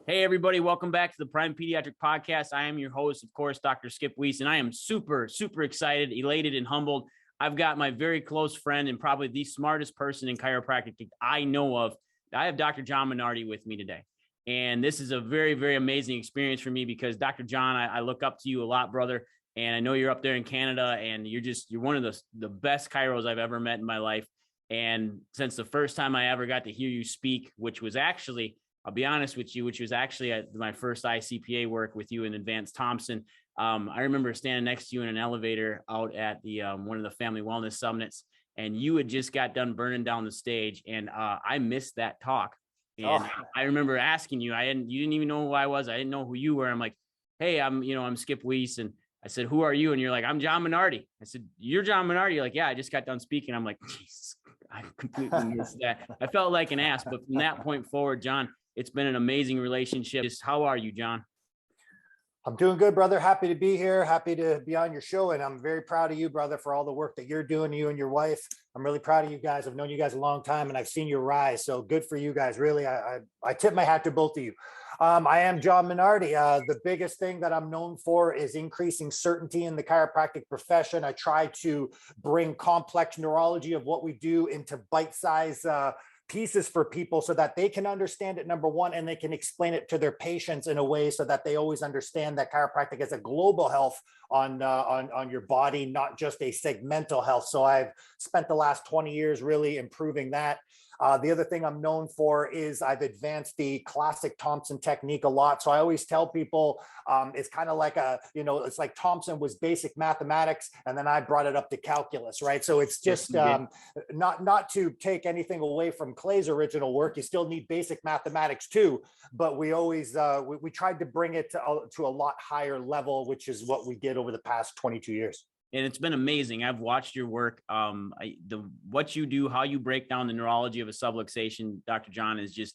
Hey, everybody. Welcome back to the Prime Pediatric Podcast. I am your host, of course, Dr. Skip Weiss, and I am super excited, elated, and humbled. I've got my very close friend and probably the smartest person in chiropractic I know of. I have Dr. John Minardi with me today. And this is a very amazing experience for me because Dr. John, I look up to you a lot, brother. And I know you're up there in Canada and you're one of the best chiros I've ever met in my life. And since the first time I ever got to hear you speak, which was actually, I'll be honest with you, which was actually at my first ICPA work with you in Advanced Thompson. I remember standing next to you in an elevator out at the one of the family wellness summits, and you had just got done burning down the stage, and I missed that talk. And I remember asking you, you didn't even know who I was. I didn't know who you were. I'm like, hey, I'm Skip Weiss. And I said, who are you? And you're like, I'm John Minardi. I said, you're John Minardi? You're like, yeah, I just got done speaking. I'm like, Jesus, I completely missed that. I felt like an ass, but from that point forward, John, it's been an amazing relationship. How are you, John? I'm doing good, brother. Happy to be here. Happy to be on your show. And I'm very proud of you, brother, for all the work that you're doing, you and your wife. I'm really proud of you guys. I've known you guys a long time and I've seen your rise. So good for you guys. Really, I tip my hat to both of you. I am John Minardi. The biggest thing that I'm known for is increasing certainty in the chiropractic profession. I try to bring complex neurology of what we do into bite-sized pieces for people so that they can understand it, number one, and they can explain it to their patients in a way so that they always understand that chiropractic is a global health on your body, not just a segmental health. So I've spent the last 20 years really improving that. The other thing I'm known for is I've advanced the classic Thompson technique a lot. So I always tell people it's kind of like it's like Thompson was basic mathematics and then I brought it up to calculus, right? So it's just not to take anything away from Clay's original work. You still need basic mathematics too, but we always, we tried to bring it to a lot higher level, which is what we did over the past 22 years. And it's been amazing. I've watched your work. What you do, how you break down the neurology of a subluxation, Dr. John, is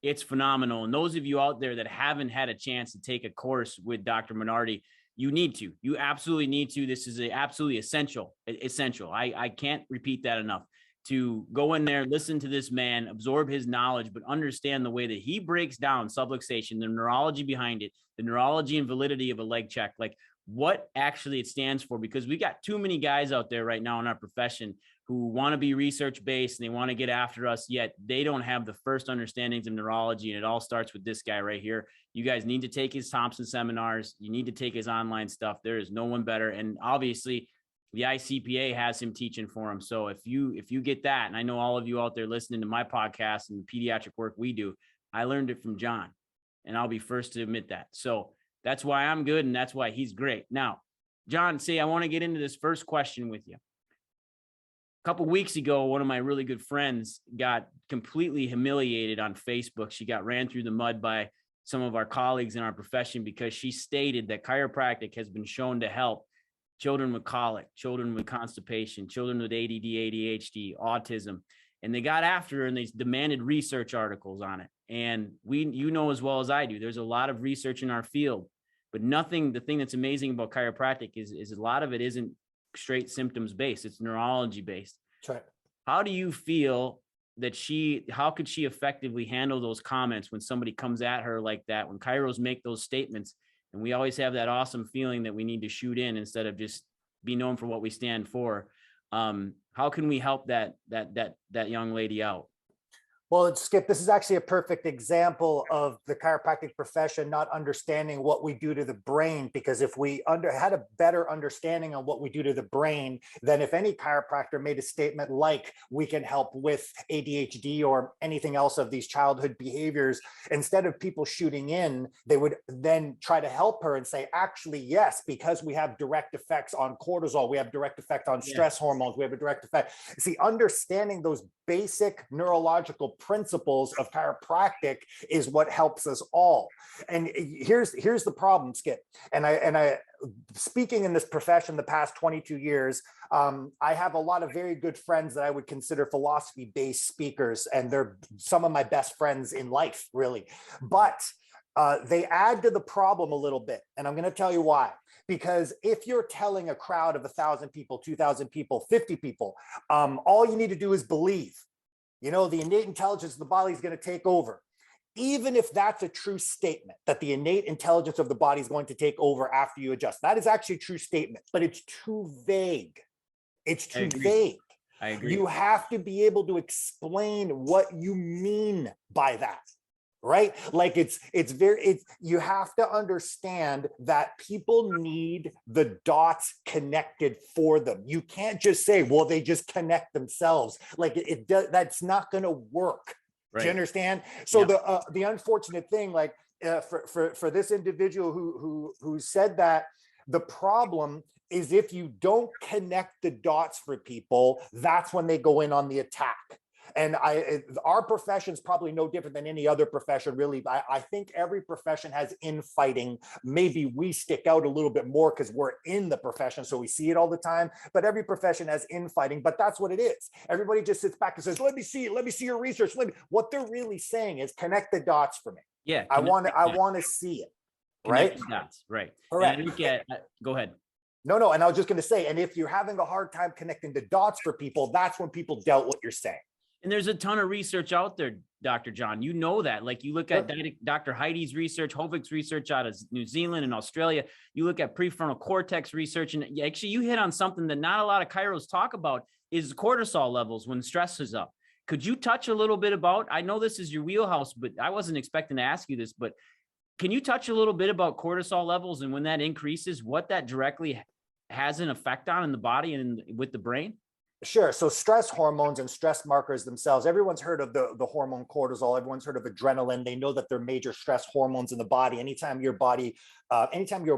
it's phenomenal. And those of you out there that haven't had a chance to take a course with Dr. Minardi, you absolutely need to. This is absolutely essential. I can't repeat that enough. To go in there, listen to this man, absorb his knowledge, but understand the way that he breaks down subluxation, the neurology behind it, the neurology and validity of a leg check, like what actually it stands for, because we got too many guys out there right now in our profession who want to be research-based and they want to get after us, yet they don't have the first understandings of neurology. And it all starts with this guy right here. You guys need to take his Thompson seminars. You need to take his online stuff. There is no one better. And obviously the ICPA has him teaching for him. So if you get that, and I know all of you out there listening to my podcast and the pediatric work we do, I learned it from John, and I'll be first to admit that. So that's why I'm good, and that's why he's great. Now, John, I want to get into this first question with you. A couple of weeks ago, one of my really good friends got completely humiliated on Facebook. She got ran through the mud by some of our colleagues in our profession because she stated that chiropractic has been shown to help children with colic, children with constipation, children with ADD, ADHD, autism. And they got after her and they demanded research articles on it. And you know as well as I do, there's a lot of research in our field, but the thing that's amazing about chiropractic is a lot of it isn't straight symptoms based. It's neurology based. That's right. How do you feel that how could she effectively handle those comments when somebody comes at her like that, when chiros make those statements? And we always have that awesome feeling that we need to shoot in instead of just be known for what we stand for. How can we help that young lady out? Well, Skip, this is actually a perfect example of the chiropractic profession not understanding what we do to the brain, because if we had a better understanding on what we do to the brain, then if any chiropractor made a statement like we can help with ADHD or anything else of these childhood behaviors, instead of people shooting in, they would then try to help her and say, actually, yes, because we have direct effects on cortisol, we have direct effect on stress hormones, we have a direct effect. See, understanding those basic neurological principles of chiropractic is what helps us all. And here's the problem, Skip. And I speaking in this profession the past 22 years, I have a lot of very good friends that I would consider philosophy-based speakers, and they're some of my best friends in life, really. But they add to the problem a little bit, and I'm going to tell you why. Because if you're telling a crowd of 1,000 people, 2,000 people, 50 people, all you need to do is believe. The innate intelligence of the body is going to take over. even if that's a true statement, that the innate intelligence of the body is going to take over after you adjust, that is actually a true statement, but it's too vague. It's too vague. I agree. You have to be able to explain what you mean by that, right? Like you have to understand that people need the dots connected for them. You can't just say, well, they just connect themselves. Like that's not going to work. Right. Do you understand? So the unfortunate thing, like for this individual who said that, the problem is if you don't connect the dots for people, that's when they go in on the attack. And our profession is probably no different than any other profession, really. I think every profession has infighting. Maybe we stick out a little bit more because we're in the profession, so we see it all the time. But every profession has infighting, but that's what it is. Everybody just sits back and says, let me see your research. What they're really saying is connect the dots for me. Yeah. I want to see it. Right? Dots, right. Correct. And I look at, go ahead. No. And I was just going to say, and if you're having a hard time connecting the dots for people, that's when people doubt what you're saying. And there's a ton of research out there, Dr. John. You know that. Like you look at Dr. Heidi's research, Hovik's research out of New Zealand and Australia. You look at prefrontal cortex research, and actually you hit on something that not a lot of chiros talk about is cortisol levels when stress is up. Could you touch a little bit about, I know this is your wheelhouse, but I wasn't expecting to ask you this, but can you touch a little bit about cortisol levels and when that increases, what that directly has an effect on in the body and with the brain? Sure. So stress hormones and stress markers themselves, everyone's heard of the hormone cortisol. Everyone's heard of adrenaline. They know that they're major stress hormones in the body. Anytime your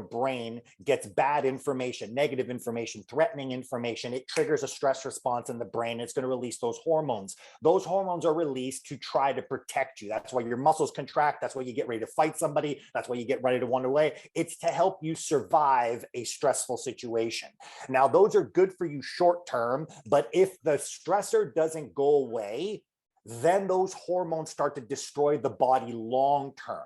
brain gets bad information, negative information, threatening information, it triggers a stress response in the brain. It's going to release those hormones. Those hormones are released to try to protect you. That's why your muscles contract. That's why you get ready to fight somebody. That's why you get ready to run away. It's to help you survive a stressful situation. Now, those are good for you short term, but if the stressor doesn't go away, then those hormones start to destroy the body long term.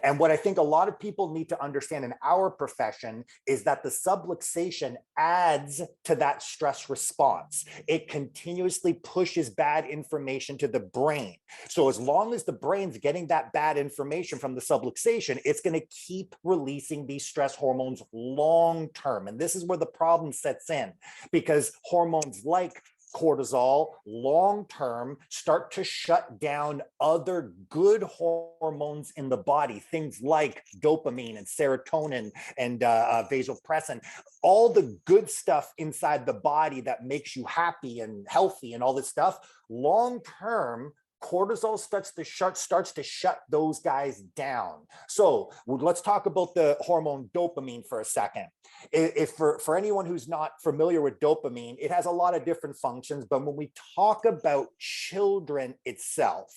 And what I think a lot of people need to understand in our profession is that the subluxation adds to that stress response. It continuously pushes bad information to the brain. So as long as the brain's getting that bad information from the subluxation, it's going to keep releasing these stress hormones long term. And this is where the problem sets in, because hormones like cortisol long-term start to shut down other good hormones in the body, things like dopamine and serotonin and vasopressin, all the good stuff inside the body that makes you happy and healthy and all this stuff. Long-term, cortisol starts to shut those guys down. So let's talk about the hormone dopamine for a second. If for anyone who's not familiar with dopamine, it has a lot of different functions, but when we talk about children itself,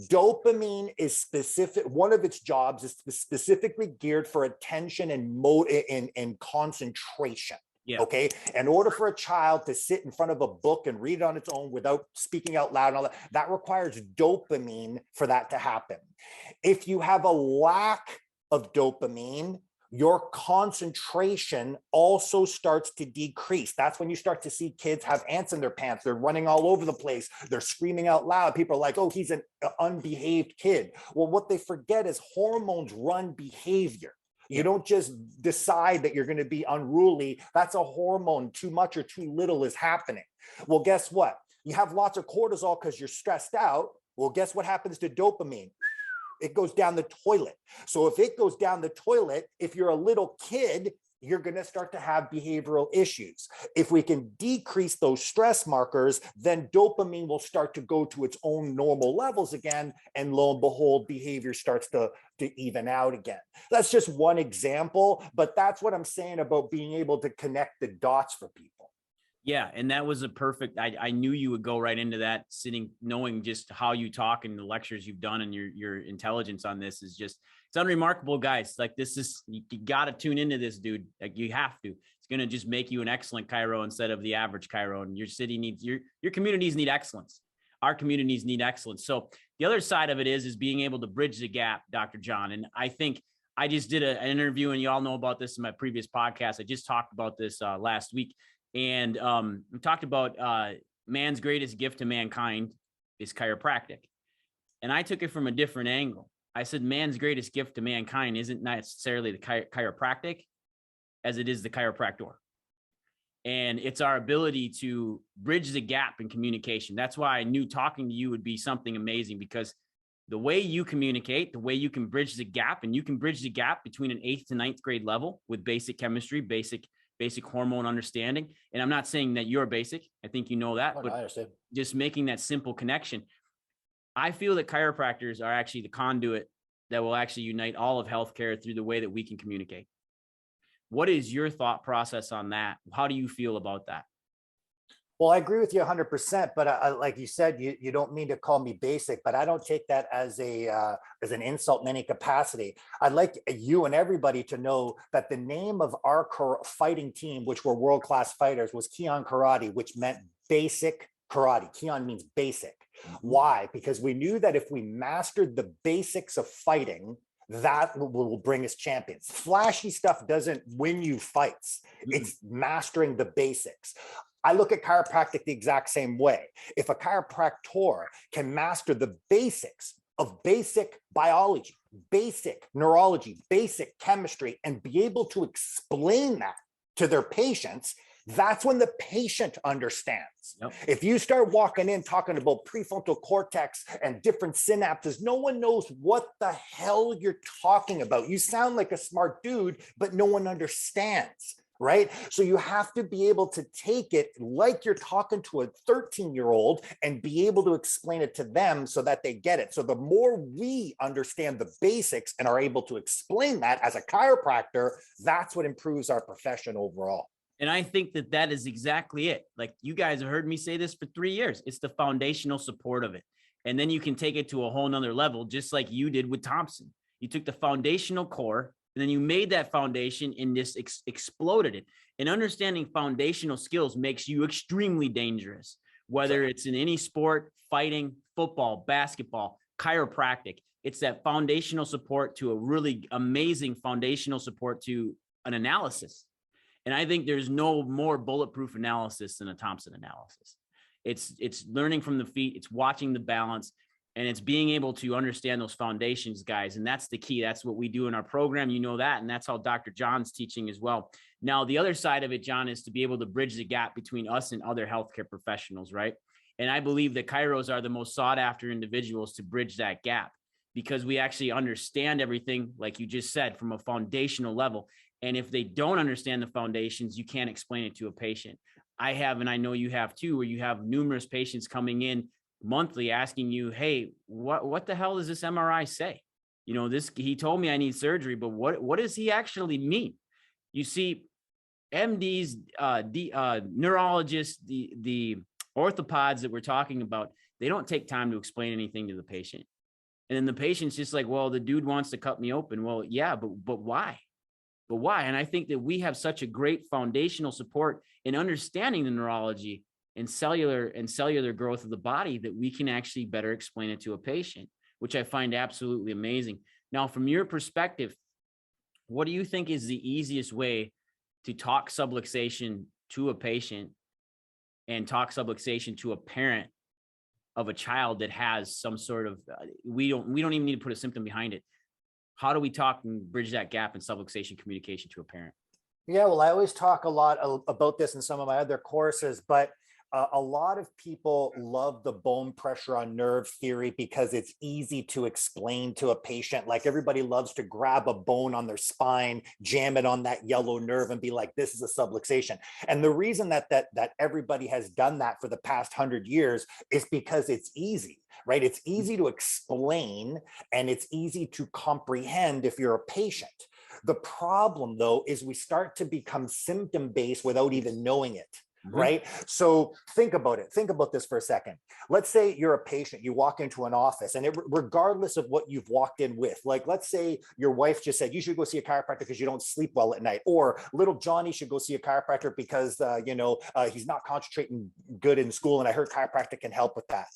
dopamine is specific. One of its jobs is specifically geared for attention and concentration. Yeah. Okay. In order for a child to sit in front of a book and read it on its own without speaking out loud and all that, that requires dopamine for that to happen. If you have a lack of dopamine, your concentration also starts to decrease. That's when you start to see kids have ants in their pants. They're running all over the place. They're screaming out loud. People are like, oh, he's an unbehaved kid. Well, what they forget is hormones run behavior. You don't just decide that you're going to be unruly. That's a hormone. Too much or too little is happening. Well, guess what? You have lots of cortisol because you're stressed out. Well, guess what happens to dopamine? It goes down the toilet. So if it goes down the toilet, if you're a little kid, you're going to start to have behavioral issues. If we can decrease those stress markers, then dopamine will start to go to its own normal levels again. And lo and behold, behavior starts to even out again. That's just one example, but that's what I'm saying about being able to connect the dots for people. Yeah. And that was a perfect, I knew you would go right into that, knowing just how you talk and the lectures you've done and your intelligence on this is just, it's unremarkable, guys. Like this is, you got to tune into this, dude. Like you have to. It's going to just make you an excellent chiro instead of the average chiro. And your city needs, your communities need excellence. Our communities need excellence. So the other side of it is being able to bridge the gap, Dr. John. And I think I just did an interview, and you all know about this in my previous podcast. I just talked about this last week. And we talked about man's greatest gift to mankind is chiropractic. And I took it from a different angle. I said, man's greatest gift to mankind isn't necessarily the chiropractic as it is the chiropractor. And it's our ability to bridge the gap in communication. That's why I knew talking to you would be something amazing, because the way you communicate, the way you can bridge the gap, and you can bridge the gap between an 8th to 9th grade level with basic chemistry, basic hormone understanding. And I'm not saying that you're basic. I think you know that, but I understand. Just making that simple connection. I feel that chiropractors are actually the conduit that will actually unite all of healthcare through the way that we can communicate. What is your thought process on that? How do you feel about that? Well, I agree with you 100%, but like you said, you don't mean to call me basic, but I don't take that as an insult in any capacity. I'd like you and everybody to know that the name of our fighting team, which were world-class fighters, was Kion Karate, which meant basic karate. Kion means basic. Why? Because we knew that if we mastered the basics of fighting, that will bring us champions. Flashy stuff doesn't win you fights. It's mastering the basics. I look at chiropractic the exact same way. If a chiropractor can master the basics of basic biology, basic neurology, basic chemistry, and be able to explain that to their patients, that's when the patient understands. Yep. If you start walking in talking about prefrontal cortex and different synapses, no one knows what the hell you're talking about. You sound like a smart dude, but no one understands, right? So you have to be able to take it like you're talking to a 13-year-old and be able to explain it to them so that they get it. So the more we understand the basics and are able to explain that as a chiropractor, that's what improves our profession overall. And I think that that is exactly it. Like, you guys have heard me say this for 3 years. It's the foundational support of it. And then you can take it to a whole nother level, just like you did with Thompson. You took the foundational core and then you made that foundation and just exploded it. And understanding foundational skills makes you extremely dangerous, whether it's in any sport, fighting, football, basketball, chiropractic. It's that foundational support to a really amazing foundational support to an analysis. And I think there's no more bulletproof analysis than a Thompson analysis. It's learning from the feet, it's watching the balance, and it's being able to understand those foundations, guys. And that's the key. That's what we do in our program. You know that. And that's how Dr. John's teaching as well. Now, the other side of it, John, is to be able to bridge the gap between us and other healthcare professionals, right? And I believe that chiros are the most sought after individuals to bridge that gap, because we actually understand everything, like you just said, from a foundational level. And if they don't understand the foundations, you can't explain it to a patient. I have, and I know you have too, where you have numerous patients coming in monthly asking you, hey, what the hell does this MRI say? You know, he told me I need surgery, but what does he actually mean? You see, MDs, neurologists, the orthopods that we're talking about, they don't take time to explain anything to the patient. And then the patient's just like, well, the dude wants to cut me open. Well, yeah, but why? But why? And I think that we have such a great foundational support in understanding the neurology and cellular growth of the body that we can actually better explain it to a patient, which I find absolutely amazing. Now, from your perspective, what do you think is the easiest way to talk subluxation to a patient and talk subluxation to a parent of a child that has some sort of, we don't even need to put a symptom behind it. How do we talk and bridge that gap in subluxation communication to a parent? Yeah, well, I always talk a lot about this in some of my other courses, but a lot of people love the bone pressure on nerve theory because it's easy to explain to a patient. Like, everybody loves to grab a bone on their spine, jam it on that yellow nerve and be like, this is a subluxation. And the reason that everybody has done that for the past 100 years is because it's easy, right? It's easy to explain and it's easy to comprehend if you're a patient. The problem, though, is we start to become symptom-based without even knowing it. Right? So think about it. Think about this for a second. Let's say you're a patient, you walk into an office, and regardless of what you've walked in with, like, let's say your wife just said, you should go see a chiropractor because you don't sleep well at night, or little Johnny should go see a chiropractor because, he's not concentrating good in school. And I heard chiropractic can help with that.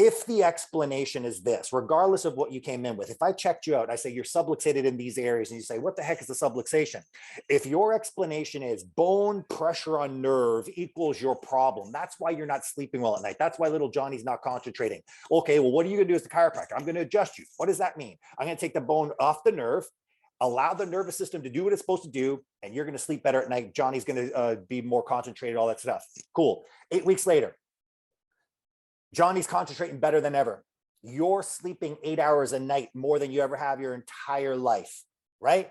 If the explanation is this, regardless of what you came in with, if I checked you out, I say you're subluxated in these areas and you say, what the heck is a subluxation? If your explanation is bone pressure on nerve equals your problem, that's why you're not sleeping well at night. That's why little Johnny's not concentrating. Okay, well, what are you gonna do as the chiropractor? I'm gonna adjust you. What does that mean? I'm gonna take the bone off the nerve, allow the nervous system to do what it's supposed to do, and you're gonna sleep better at night. Johnny's gonna be more concentrated, all that stuff. Cool. 8 weeks later, Johnny's concentrating better than ever. You're sleeping 8 hours a night more than you ever have your entire life, right?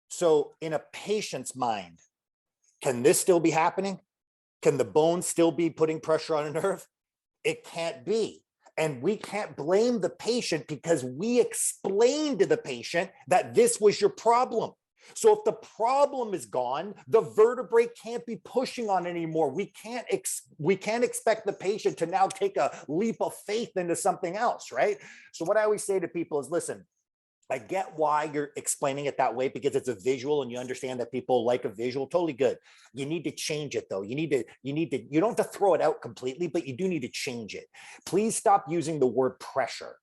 So in a patient's mind, can this still be happening? Can the bone still be putting pressure on a nerve? It can't be. And we can't blame the patient because we explained to the patient that this was your problem. So if the problem is gone, the vertebrae can't be pushing on it anymore. We can't expect the patient to now take a leap of faith into something else, right? So what I always say to people is, listen, I get why you're explaining it that way because it's a visual and you understand that people like a visual. Totally good. You need to change it though. You don't have to throw it out completely, but you do need to change it. Please stop using the word pressure.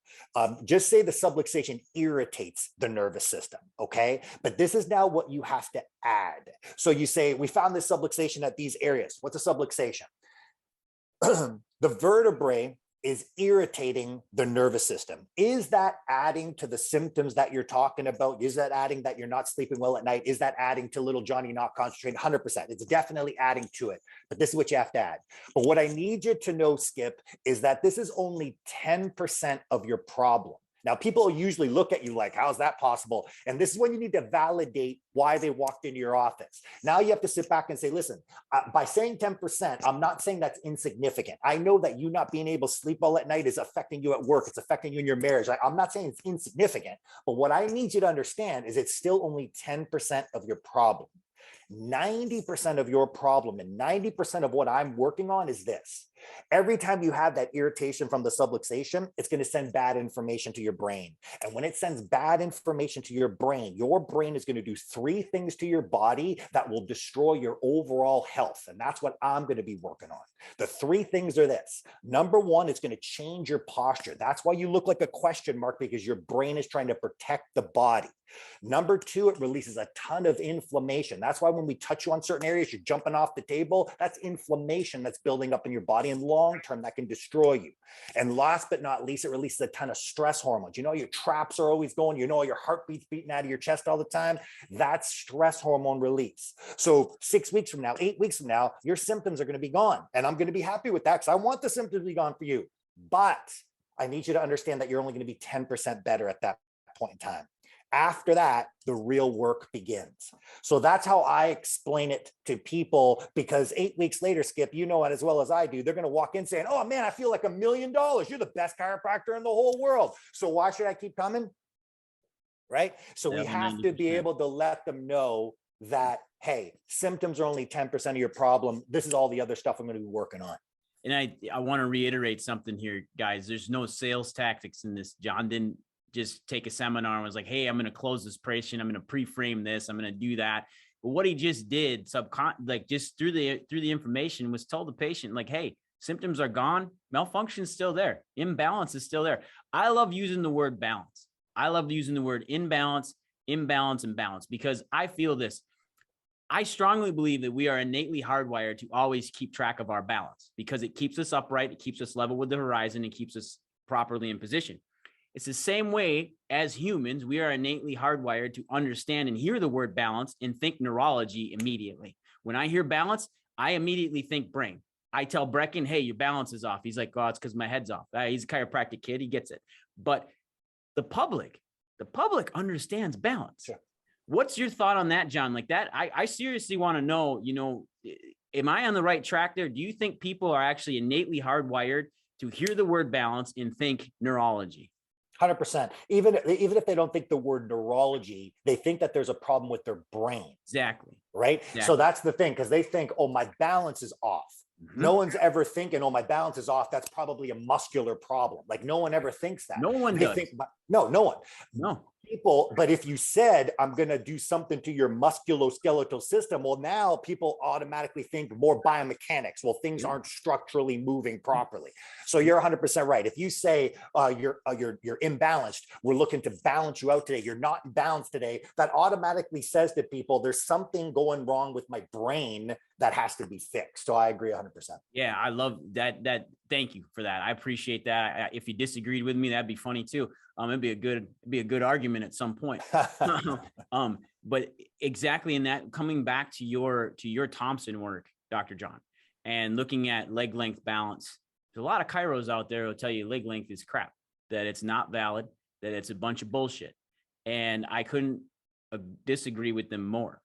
Just say the subluxation irritates the nervous system, okay? But this is now what you have to add. So you say, we found this subluxation at these areas. What's a subluxation? The vertebrae is irritating the nervous system. Is that adding to the symptoms that you're talking about? Is that adding that you're not sleeping well at night? Is that adding to little Johnny not concentrating? 100%. It's definitely adding to it, but this is what you have to add. But what I need you to know, Skip, is that this is only 10% of your problem. Now, people usually look at you like, how is that possible? And this is when you need to validate why they walked into your office. Now you have to sit back and say, listen, by saying 10%, I'm not saying that's insignificant. I know that you not being able to sleep well at night is affecting you at work. It's affecting you in your marriage. I'm not saying it's insignificant, but what I need you to understand is it's still only 10% of your problem. 90% of your problem and 90% of what I'm working on is this. Every time you have that irritation from the subluxation, it's going to send bad information to your brain. And when it sends bad information to your brain is going to do 3 things to your body that will destroy your overall health. And that's what I'm going to be working on. The 3 things are this. Number 1, it's going to change your posture. That's why you look like a question mark, because your brain is trying to protect the body. Number 2, it releases a ton of inflammation. That's why when we touch you on certain areas, you're jumping off the table. That's inflammation that's building up in your body, and long term that can destroy you. And last but not least, it releases a ton of stress hormones. You know, your traps are always going, you know, your heartbeat's beating out of your chest all the time. That's stress hormone release. So 6 weeks from now, 8 weeks from now, your symptoms are going to be gone. And I'm going to be happy with that because I want the symptoms to be gone for you. But I need you to understand that you're only going to be 10% better at that point in time. After that, the real work begins. So that's how I explain it to people, because 8 weeks later, Skip, you know it as well as I do, they're going to walk in saying, oh man, I feel like $1 million. You're the best chiropractor in the whole world. So why should I keep coming? Right? So we have to be able to let them know that, hey, symptoms are only 10% of your problem. This is all the other stuff I'm going to be working on. And I want to reiterate something here, guys. There's no sales tactics in this. John didn't just take a seminar and was like, hey, I'm going to close this patient. I'm going to pre-frame this. I'm going to do that. But what he just did, just through the information, was tell the patient, like, hey, symptoms are gone. Malfunction is still there. Imbalance is still there. I love using the word balance. I love using the word imbalance, and balance, because I feel this. I strongly believe that we are innately hardwired to always keep track of our balance, because it keeps us upright. It keeps us level with the horizon. It keeps us properly in position. It's the same way as humans. We are innately hardwired to understand and hear the word balance and think neurology immediately. When I hear balance, I immediately think brain. I tell Brecken, hey, your balance is off. He's like, oh, it's because my head's off. He's a chiropractic kid. He gets it. But the public understands balance. Sure. What's your thought on that, John? Like that, I seriously want to know, am I on the right track there? Do you think people are actually innately hardwired to hear the word balance and think neurology? 100%. Even if they don't think the word neurology, they think that there's a problem with their brain. Exactly. Right. Exactly. So that's the thing, because they think, oh, my balance is off. Mm-hmm. No one's ever thinking, oh, my balance is off. That's probably a muscular problem. Like no one ever thinks that. No one does. No one. No. people, but if you said, I'm going to do something to your musculoskeletal system, well, now people automatically think more biomechanics. Well, things aren't structurally moving properly. So you're 100% right. If you say you're imbalanced, we're looking to balance you out today, you're not in balance today, that automatically says to people, there's something going wrong with my brain that has to be fixed. So I agree 100%. Yeah, I love that. Thank you for that. I appreciate that. If you disagreed with me, that'd be funny too. It'd be a good argument at some point. But exactly in that, coming back to your Thompson work, Dr. John, and looking at leg length balance, there's a lot of chiros out there who'll tell you leg length is crap, that it's not valid, that it's a bunch of bullshit. And I couldn't disagree with them more.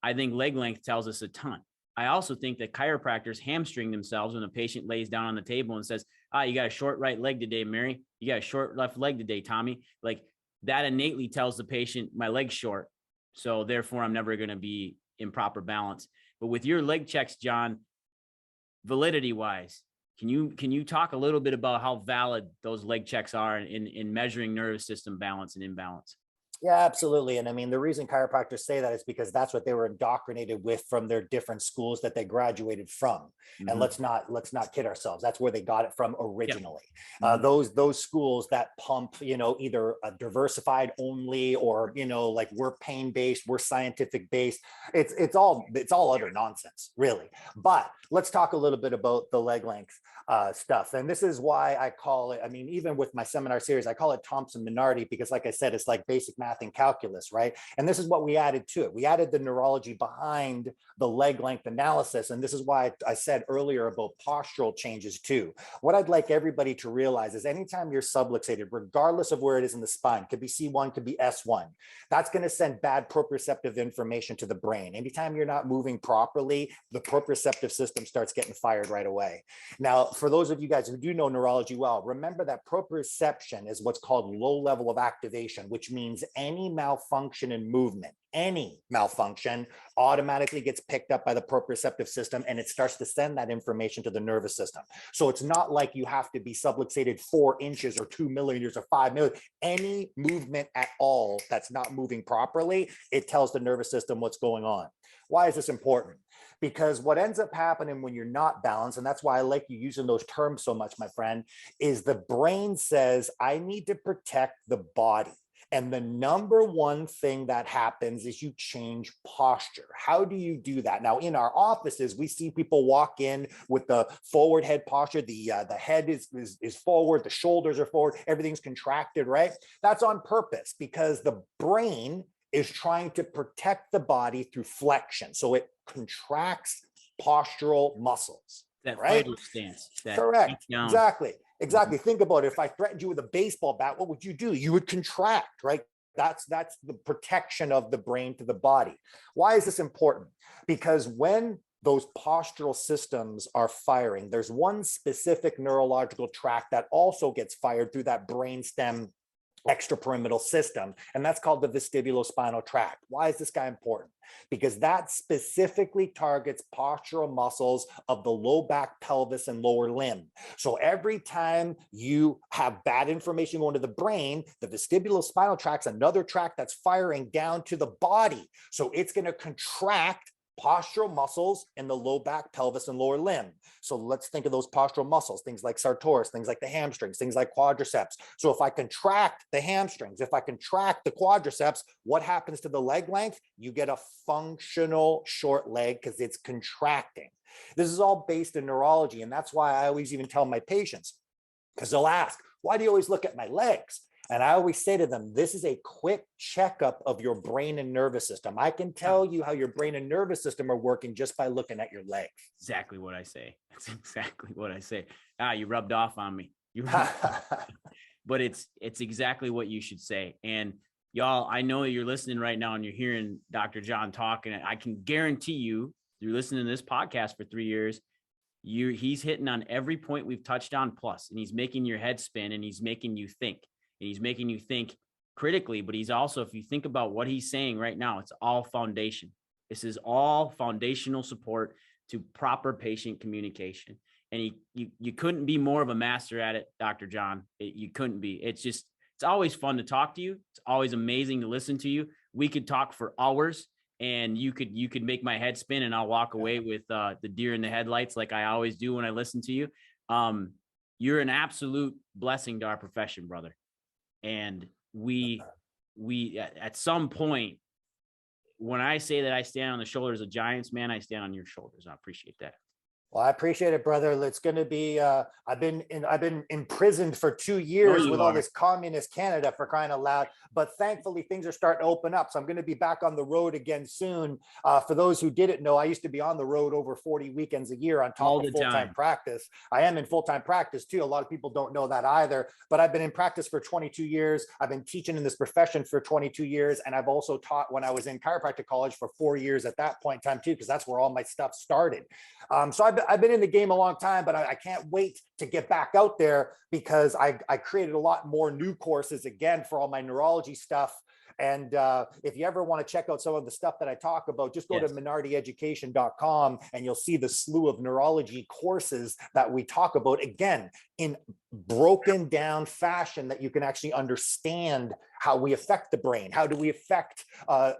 I think leg length tells us a ton. I also think that chiropractors hamstring themselves when a patient lays down on the table and says, you got a short right leg today, Mary. You got a short left leg today, Tommy. Like, that innately tells the patient my leg's short. So therefore I'm never going to be in proper balance. But with your leg checks, John, validity wise, can you talk a little bit about how valid those leg checks are in measuring nervous system balance and imbalance? Yeah, absolutely. And I mean, the reason chiropractors say that is because that's what they were indoctrinated with from their different schools that they graduated from. Mm-hmm. And let's not kid ourselves. That's where they got it from originally. Yep. Mm-hmm. Those schools that pump, either a diversified only, or, like, we're pain based, we're scientific based. It's all utter nonsense, really. But let's talk a little bit about the leg length stuff. And this is why I call it, I mean, even with my seminar series, I call it Thompson Minardi, because like I said, it's like basic math and calculus, right? And this is what we added to it. We added the neurology behind the leg length analysis. And this is why I said earlier about postural changes too. What I'd like everybody to realize is anytime you're subluxated, regardless of where it is in the spine, could be C1, could be S1, that's going to send bad proprioceptive information to the brain. Anytime you're not moving properly, the proprioceptive system starts getting fired right away. Now, for those of you guys who do know neurology well, remember that proprioception is what's called low level of activation, which means any malfunction in movement, any malfunction automatically gets picked up by the proprioceptive system, and it starts to send that information to the nervous system. So it's not like you have to be subluxated 4 inches or 2 millimeters or 5 millimeters. Any movement at all that's not moving properly, it tells the nervous system what's going on. Why is this important? Because what ends up happening when you're not balanced, and that's why I like you using those terms so much, my friend, is the brain says, I need to protect the body. And the number one thing that happens is you change posture. How do you do that? Now, in our offices, we see people walk in with the forward head posture. The head is forward, the shoulders are forward, everything's contracted, right? That's on purpose because the brain is trying to protect the body through flexion. So it contracts postural muscles. That right? fighter stance. Correct. Exactly. Think about it. If I threatened you with a baseball bat, what would you do? You would contract, right? That's the protection of the brain to the body. Why is this important? Because when those postural systems are firing, there's one specific neurological tract that also gets fired through that brainstem extrapyramidal system, and that's called the vestibulospinal tract. Why is this guy important? Because that specifically targets postural muscles of the low back, pelvis, and lower limb. So every time you have bad information going to the brain, the vestibulospinal tract's another tract that's firing down to the body. So it's going to contract postural muscles in the low back, pelvis, and lower limb. So let's think of those postural muscles, things like sartorius, things like the hamstrings, things like quadriceps. So if I contract the hamstrings, if I contract the quadriceps, what happens to the leg length? You get a functional short leg because it's contracting. This is all based in neurology. And that's why I always even tell my patients, because they'll ask, why do you always look at my legs? And I always say to them, this is a quick checkup of your brain and nervous system. I can tell you how your brain and nervous system are working just by looking at your legs. Exactly what I say. That's exactly what I say. You rubbed off on me. But it's exactly what you should say. And y'all, I know you're listening right now and you're hearing Dr. John talk, and I can guarantee you, through listening to this podcast for 3 years, he's hitting on every point we've touched on plus, and he's making your head spin, and he's making you think. And he's making you think critically, but he's also, if you think about what he's saying right now, it's all foundation. This is all foundational support to proper patient communication. And you couldn't be more of a master at it, Dr. John. You couldn't be. It's it's always fun to talk to you. It's always amazing to listen to you. We could talk for hours, and you could make my head spin, and I'll walk away with the deer in the headlights like I always do when I listen to you. You're an absolute blessing to our profession, brother. And we at some point, when I say that I stand on the shoulders of giants, man, I stand on your shoulders. I appreciate that. Well, I appreciate it, brother. It's going to be, I've been imprisoned for 2 years with all this communist Canada, for crying out loud. But thankfully, things are starting to open up. So I'm going to be back on the road again soon. For those who didn't know, I used to be on the road over 40 weekends a year on top of full-time practice. I am in full-time practice too. A lot of people don't know that either. But I've been in practice for 22 years. I've been teaching in this profession for 22 years. And I've also taught when I was in chiropractic college for 4 years at that point in time too, because that's where all my stuff started. So I've been in the game a long time, but I can't wait to get back out there, because I created a lot more new courses again for all my neurology stuff. And if you ever want to check out some of the stuff that I talk about, just go to minardieducation.com, and you'll see the slew of neurology courses that we talk about, again, in broken down fashion that you can actually understand how we affect the brain. How do we affect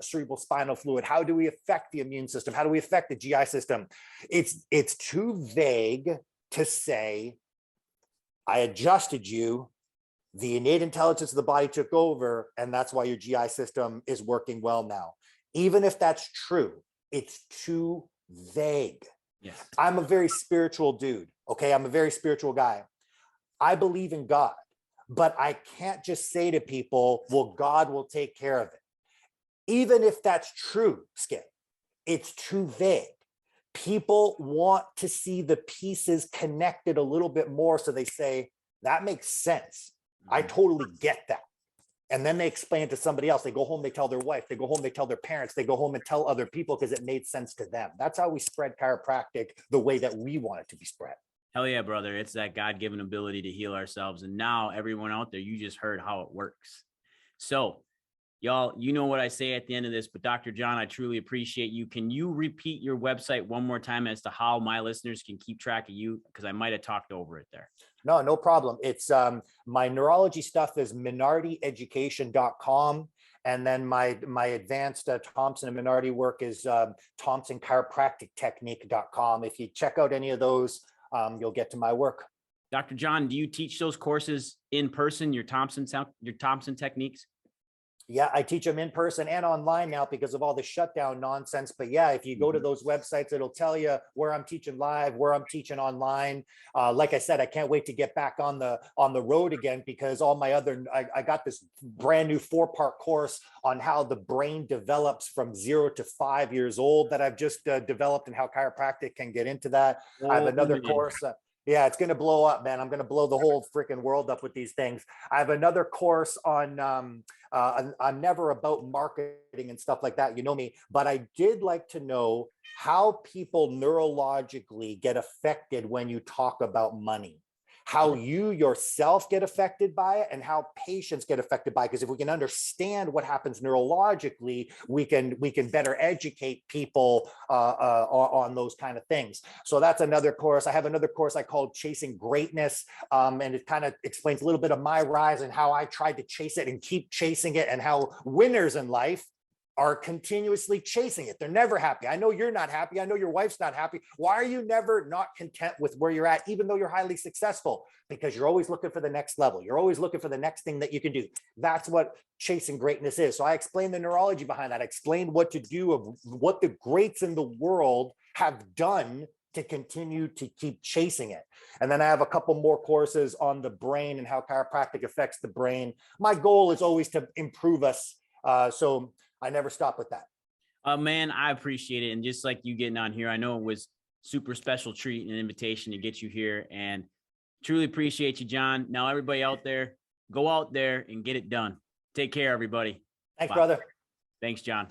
cerebral spinal fluid? How do we affect the immune system? How do we affect the GI system? It's too vague to say, I adjusted you, the innate intelligence of the body took over, and that's why your GI system is working well now. Even if that's true, it's too vague. Yes. I'm a very spiritual dude. Okay. I'm a very spiritual guy. I believe in God, but I can't just say to people, well, God will take care of it. Even if that's true, Skip, it's too vague. People want to see the pieces connected a little bit more. So they say, that makes sense. I totally get that. And then they explain it to somebody else. They go home, they tell their wife, they go home, they tell their parents, they go home and tell other people, because it made sense to them. That's how we spread chiropractic the way that we want it to be spread. Hell yeah, brother. It's that God-given ability to heal ourselves. And now everyone out there, you just heard how it works. So y'all, you know what I say at the end of this, but Dr. John, I truly appreciate you. Can you repeat your website one more time as to how my listeners can keep track of you? Because I might have talked over it there. No problem. It's my neurology stuff is minardieducation.com. And then my advanced Thompson and Minardi work is thompsonchiropractictechnique.com. If you check out any of those, you'll get to my work. Dr. John, do you teach those courses in person, your Thompson techniques? Yeah, I teach them in person and online now because of all the shutdown nonsense. But yeah, if you go to those websites, it'll tell you where I'm teaching live, where I'm teaching online. Like I said, I can't wait to get back on the road again, because all my other, I got this brand new 4-part course on how the brain develops from 0 to 5 years old that I've just developed, and how chiropractic can get into that. I have another course. Yeah, it's going to blow up, man. I'm going to blow the whole freaking world up with these things. I have another course on, I'm never about marketing and stuff like that. You know me, but I did like to know how people neurologically get affected when you talk about money, how you yourself get affected by it, and how patients get affected by it. Because if we can understand what happens neurologically, we can better educate people on those kind of things. So that's another course. I have another course I call Chasing Greatness, and it kind of explains a little bit of my rise and how I tried to chase it and keep chasing it, and how winners in life are continuously chasing it. They're never happy. I know you're not happy. I know your wife's not happy. Why are you never not content with where you're at, even though you're highly successful? Because you're always looking for the next level. You're always looking for the next thing that you can do. That's what chasing greatness is. So I explained the neurology behind that. I explained what to do, of what the greats in the world have done to continue to keep chasing it. And then I have a couple more courses on the brain and how chiropractic affects the brain. My goal is always to improve us. So I never stop with that. Man, I appreciate it. And just like you getting on here, I know it was super special treat and an invitation to get you here, and truly appreciate you, John. Now, everybody out there, go out there and get it done. Take care, everybody. Thanks, brother. Thanks, John.